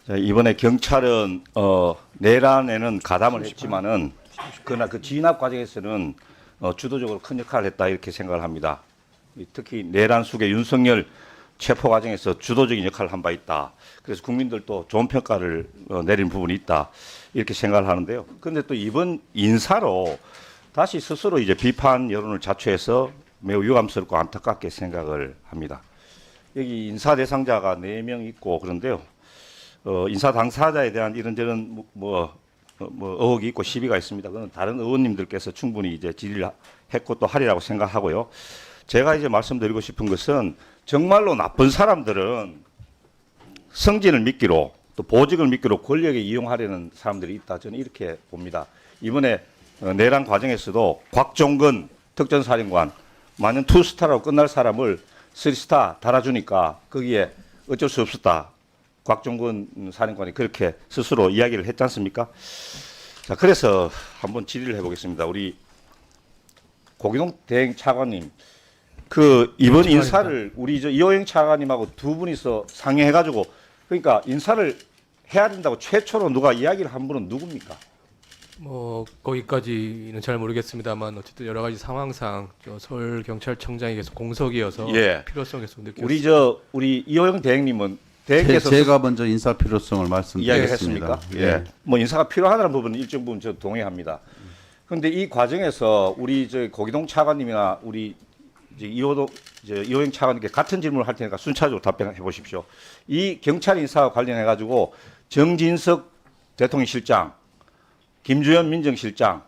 자, 이번에 경찰은 내란에는 가담을 했지만은 그러나 그 진압 과정에서는 주도적으로 큰 역할을 했다 이렇게 생각을 합니다. 특히 내란 숙의 윤석열 체포 과정에서 주도적인 역할을 한 바 있다. 그래서 국민들도 좋은 평가를 내린 부분이 있다 이렇게 생각을 하는데요. 그런데 또 이번 인사로 다시 스스로 이제 비판 여론을 자초해서 매우 유감스럽고 안타깝게 생각을 합니다. 여기 인사 대상자가 4명 있고 그런데요. 인사 당사자에 대한 이런저런 의혹이 있고 시비가 있습니다. 그건 다른 의원님들께서 충분히 이제 질의를 했고 또 하리라고 생각하고요. 제가 이제 말씀드리고 싶은 것은 정말로 나쁜 사람들은 성진을 미끼로 또 보직을 미끼로 권력에 이용하려는 사람들이 있다. 저는 이렇게 봅니다. 이번에 내란 과정에서도 곽종근 특전사령관 만년 투스타라고 끝날 사람을 3스타 달아주니까 거기에 어쩔 수 없었다. 곽종근 사령관이 그렇게 스스로 이야기를 했지 않습니까? 자, 그래서 한번 질의를 해보겠습니다. 우리 고기동 대행 차관님, 이번 인사를 우리 이호영 차관님하고 두 분이서 상의해가지고 그러니까 인사를 해야 된다고 최초로 누가 이야기를 한 분은 누굽니까? 거기까지는 잘 모르겠습니다만 어쨌든 여러 가지 상황상 서울 경찰청장이 계속 공석이어서 예. 필요성 계속 느꼈습니다. 우리 이호영 대행님은 대행께서 제가 먼저 인사 필요성을 이야기했습니까? 말씀드리겠습니다. 예. 뭐 인사가 필요하다는 부분은 일정 부분 저 동의합니다. 그런데 이 과정에서 우리 고기동 차관님이나 우리 이호영 차관님께 같은 질문을 할 테니까 순차적으로 답변해 보십시오. 이 경찰 인사와 관련해 가지고 정진석 대통령 실장, 김주현 민정실장,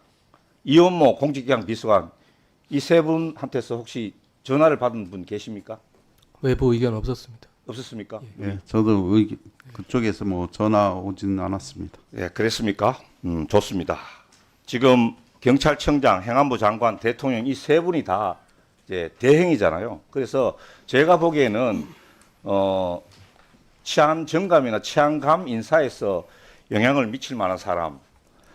이원모 공직기강 비서관 이 세 분한테서 혹시 전화를 받은 분 계십니까? 외부 의견 없었습니다. 없었습니까? 예, 저도 그쪽에서 전화 오지는 않았습니다. 예, 그랬습니까? 좋습니다. 지금 경찰청장, 행안부 장관, 대통령 이 세 분이 다 이제 대행이잖아요. 그래서 제가 보기에는 치안 정감이나 치안감 인사에서 영향을 미칠 만한 사람,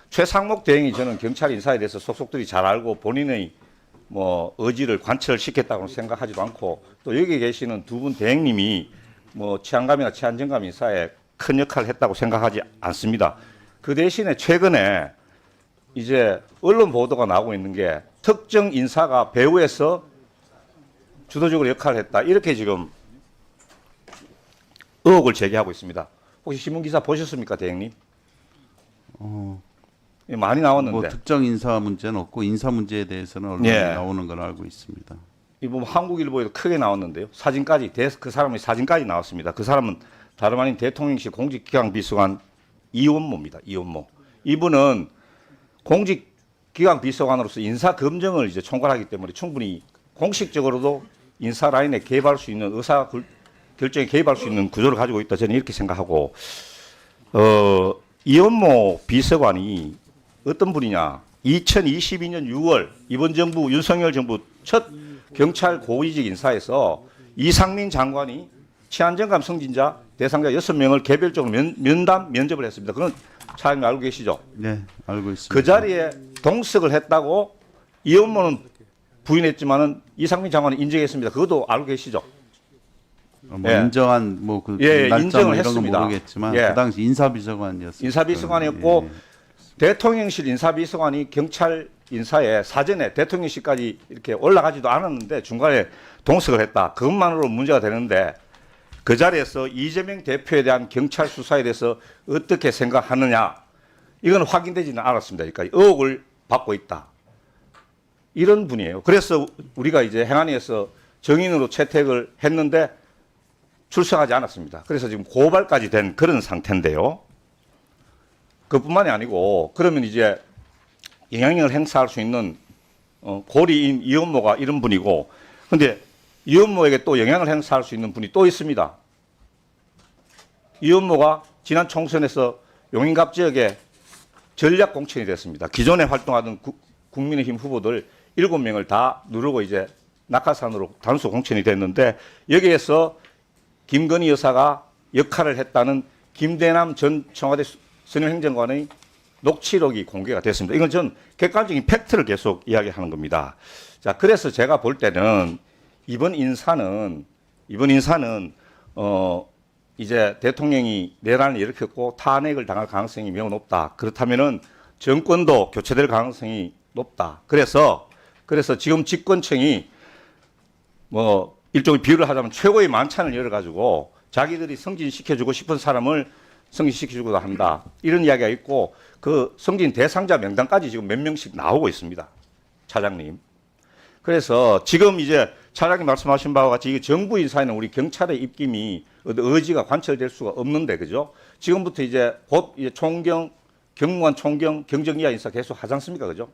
최상목 대행이 저는 경찰 인사에 대해서 속속들이 잘 알고 본인의 의지를 관철시켰다고 생각하지도 않고 또 여기 계시는 두 분 대행님이 치안감이나 치안정감 인사에 큰 역할을 했다고 생각하지 않습니다. 그 대신에 최근에 이제 언론 보도가 나오고 있는 게 특정 인사가 배후에서 주도적으로 역할을 했다. 이렇게 지금 의혹을 제기하고 있습니다. 혹시 신문기사 보셨습니까, 대행님? 많이 나왔는데. 특정 인사 문제는 없고 인사 문제에 대해서는 언론에 나오는 걸 알고 있습니다. 이 보면 한국일보에도 크게 나왔는데요. 사진까지 그 사람의 사진까지 나왔습니다. 그 사람은 다름 아닌 대통령실 공직기강 비서관 이원모입니다. 이원모. 이분은 공직기강 비서관으로서 인사 검증을 이제 총괄하기 때문에 충분히 공식적으로도 인사 라인에 개입할 수 있는 의사 결정에 개입할 수 있는 구조를 가지고 있다. 저는 이렇게 생각하고 이원모 비서관이 어떤 분이냐? 2022년 6월 이번 정부 윤석열 정부 첫 경찰 고위직 인사에서 이상민 장관이 치안정감 승진자 대상자 6명을 개별적으로 면접을 했습니다. 그건 차장님 알고 계시죠? 네, 알고 있습니다. 그 자리에 동석을 했다고 이원모는 부인했지만은 이상민 장관은 인정했습니다. 그것도 알고 계시죠? 인정한 인정을 이런 건 했습니다. 모르겠지만 그 당시 인사비서관이었습니다. 인사비서관이었고 대통령실 인사비서관이 경찰 인사에 사전에 대통령실까지 이렇게 올라가지도 않았는데 중간에 동석을 했다. 그것만으로 문제가 되는데 그 자리에서 이재명 대표에 대한 경찰 수사에 대해서 어떻게 생각하느냐 이건 확인되지는 않았습니다. 그러니까 의혹을 받고 있다. 이런 분이에요. 그래서 우리가 이제 행안위에서 정인으로 채택을 했는데 출석하지 않았습니다. 그래서 지금 고발까지 된 그런 상태인데요. 그뿐만이 아니고 그러면 이제 영향력을 행사할 수 있는 고리인 이원모가 이런 분이고 근데 이원모에게 또 영향을 행사할 수 있는 분이 또 있습니다. 이원모가 지난 총선에서 용인갑 지역에 전략 공천이 됐습니다. 기존에 활동하던 국민의힘 후보들 7명을 다 누르고 이제 낙하산으로 단수 공천이 됐는데 여기에서 김건희 여사가 역할을 했다는 김대남 전 청와대 선임행정관의 녹취록이 공개가 됐습니다. 이건 전 객관적인 팩트를 계속 이야기하는 겁니다. 자, 그래서 제가 볼 때는 이번 인사는 이제 대통령이 내란을 일으켰고 탄핵을 당할 가능성이 매우 높다. 그렇다면은 정권도 교체될 가능성이 높다. 그래서 지금 집권층이 뭐 일종의 비유를 하자면 최고의 만찬을 열어가지고 자기들이 승진시켜주고 싶은 사람을 승진시켜주고도 한다. 이런 이야기가 있고 그 승진 대상자 명단까지 지금 몇 명씩 나오고 있습니다. 차장님. 그래서 지금 이제 차장님 말씀하신 바와 같이 이게 정부 인사에는 우리 경찰의 입김이 의지가 관철될 수가 없는데 그죠? 지금부터 이제 곧 이제 총경, 경무관 총경, 경정이하 인사 계속 하지 않습니까? 그죠?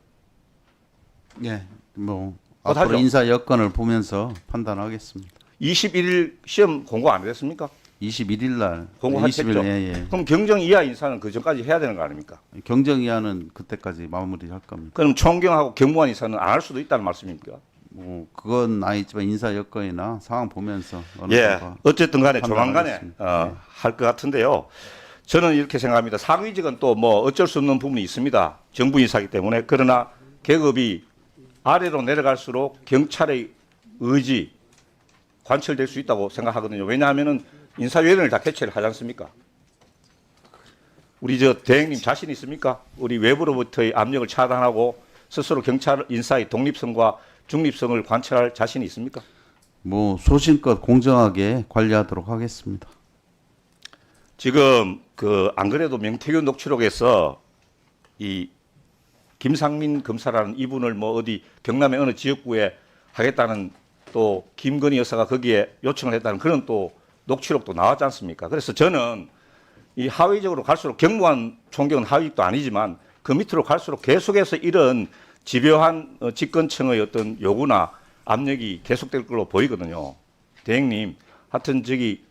예, 뭐 하죠. 앞으로 인사 여건을 보면서 판단하겠습니다. 21일 시험 공고 안 됐습니까? 21일 날 공고하셨죠? 예. 그럼 경정 이하 인사는 그 전까지 해야 되는 거 아닙니까? 경정이하는 그때까지 마무리할 겁니다. 그럼 총경하고 경무관 인사는 안 할 수도 있다는 말씀입니까? 뭐 그건 아니지만 인사 여건이나 상황 보면서 어느 예. 정도 어쨌든 간에 조만간에 판단하겠습니다. 할 것 같은데요. 저는 이렇게 생각합니다. 상위직은 또 뭐 어쩔 수 없는 부분이 있습니다. 정부 인사이기 때문에. 그러나 계급이 아래로 내려갈수록 경찰의 의지 관철될 수 있다고 생각하거든요. 왜냐하면은 인사위원회를 다 개최를 하지 않습니까? 우리 저 대행님 자신 있습니까? 우리 외부로부터의 압력을 차단하고 스스로 경찰 인사의 독립성과 중립성을 관철할 자신이 있습니까? 뭐 소신껏 공정하게 관리하도록 하겠습니다. 지금 그 안 그래도 명태균 녹취록에서 이 김상민 검사라는 이분을 뭐 어디 경남의 어느 지역구에 하겠다는 또 김건희 여사가 거기에 요청을 했다는 그런 또 녹취록도 나왔지 않습니까? 그래서 저는 이 하위적으로 갈수록 경무관 총경은 하위직도 아니지만 그 밑으로 갈수록 계속해서 이런 집요한 집권층의 어떤 요구나 압력이 계속될 걸로 보이거든요. 대행님, 하여튼 저기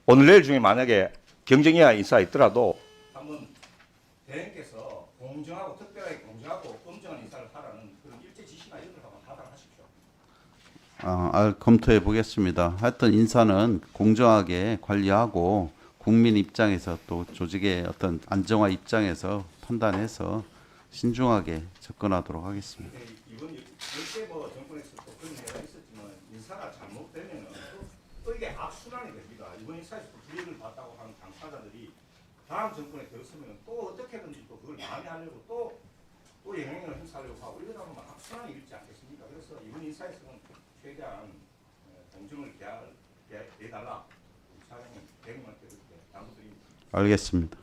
오늘 내일 중에 만약에 경정이하 인사가 있더라도 한번 대행께서 공정하고 특별하게 공정하고 엄정한 인사를 하라는 그런 일제 지시나 이런 걸 한번 하달하십시오. 검토해 보겠습니다. 하여튼 인사는 공정하게 관리하고 국민 입장에서 또 조직의 어떤 안정화 입장에서 판단해서 신중하게 접근하도록 하겠습니다. 이번 역대 뭐 정권에서 또 그런 얘기가 있었지만 인사가 잘못되면 또 이게 악순환이 됩니다. 이번 인사에서 불이익을 받다고 하는 당사자들이 다음 정권에 들었으면 또 어떻게든지 또 그걸 만회하려고 또 영향력을 행사하려고 하고 이러다 보면 악순환이 일지 않겠습니까? 그래서 이번 인사에서는 최대한 공정을 내달라 우리 사장님 대행님한테 그렇게 당부드립니다. 알겠습니다.